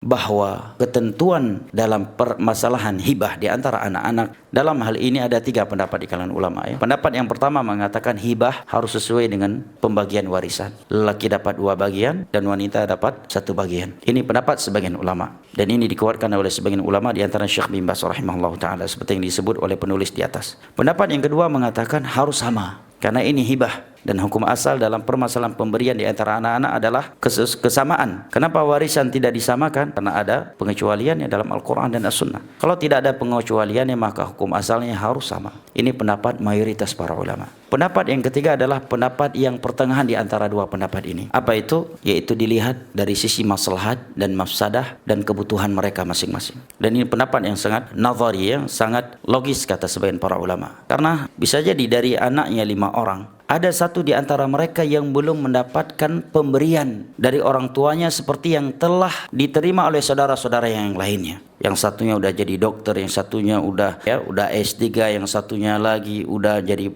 bahwa ketentuan dalam permasalahan hibah di antara anak-anak, dalam hal ini ada 3 pendapat di kalangan ulama ya. Pendapat yang pertama mengatakan hibah harus sesuai dengan pembagian warisan. Lelaki dapat 2 bagian dan wanita dapat 1 bagian. Ini pendapat sebagian ulama, dan ini dikuatkan oleh sebagian ulama di antara Syekh bin Baz rahimahullah taala seperti yang disebut oleh penulis di atas. Pendapat yang kedua mengatakan harus sama, karena ini hibah dan hukum asal dalam permasalahan pemberian di antara anak-anak adalah kesamaan. Kenapa warisan tidak disamakan? Karena ada pengecualiannya dalam Al-Quran dan As-Sunnah. Kalau tidak ada pengecualiannya, maka hukum asalnya harus sama. Ini pendapat mayoritas para ulama. Pendapat yang ketiga adalah pendapat yang pertengahan di antara 2 pendapat ini. Apa itu? Yaitu dilihat dari sisi maslahat dan mafsadah dan kebutuhan mereka masing-masing. Dan ini pendapat yang sangat nazari, yang sangat logis kata sebagian para ulama. Karena bisa jadi dari anaknya 5 orang, ada 1 di antara mereka yang belum mendapatkan pemberian dari orang tuanya seperti yang telah diterima oleh saudara-saudara yang lainnya. Yang satunya udah jadi dokter, yang satunya udah S3, yang satunya lagi udah jadi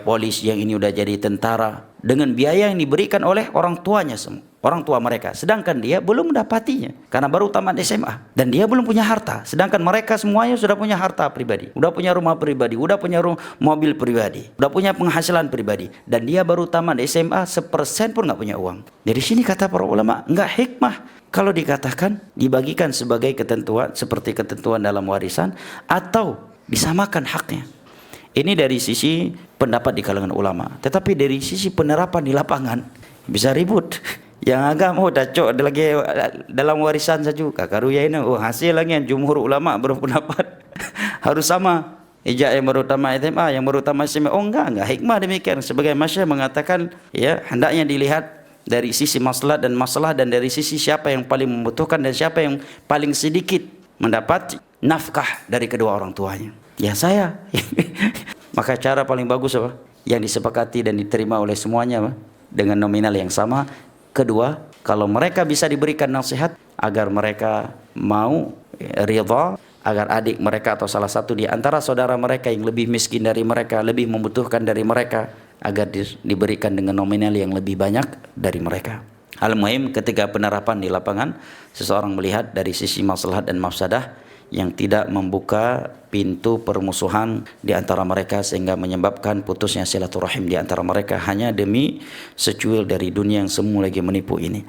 polis, yang ini udah jadi tentara, dengan biaya yang diberikan oleh orang tuanya semua, orang tua mereka. Sedangkan dia belum mendapatinya karena baru tamat SMA dan dia belum punya harta. Sedangkan mereka semuanya sudah punya harta pribadi, udah punya rumah pribadi, udah punya mobil pribadi, udah punya penghasilan pribadi, dan dia baru tamat SMA, sepersen pun nggak punya uang. Dari sini kata para ulama, nggak hikmah kalau dikatakan dibagikan sebagai ketentuan seperti ketentuan dalam warisan atau disamakan haknya. Ini dari sisi pendapat di kalangan ulama. Tetapi dari sisi penerapan di lapangan bisa ribut. Yang agama cocok lagi dalam warisan saja. Kakaruya ini hasil lagi jumhur ulama berpendapat harus sama. Ijazah yang baru tamat SMA, yang baru tamat SMA. Oh enggak hikmah demikian. Sebagai masyayikh mengatakan ya hendaknya dilihat dari sisi maslahat dan masalah, dan dari sisi siapa yang paling membutuhkan dan siapa yang paling sedikit mendapat nafkah dari kedua orang tuanya. Ya saya. Maka cara paling bagus apa? Yang disepakati dan diterima oleh semuanya apa? Dengan nominal yang sama. Kedua, kalau mereka bisa diberikan nasihat agar mereka mau ridha, agar adik mereka atau salah satu di antara saudara mereka yang lebih miskin dari mereka, lebih membutuhkan dari mereka, agar diberikan dengan nominal yang lebih banyak dari mereka. Al-muhim ketika penerapan di lapangan, seseorang melihat dari sisi maslahat dan mafsadah yang tidak membuka pintu permusuhan di antara mereka sehingga menyebabkan putusnya silaturahim di antara mereka hanya demi secuil dari dunia yang semu lagi menipu ini.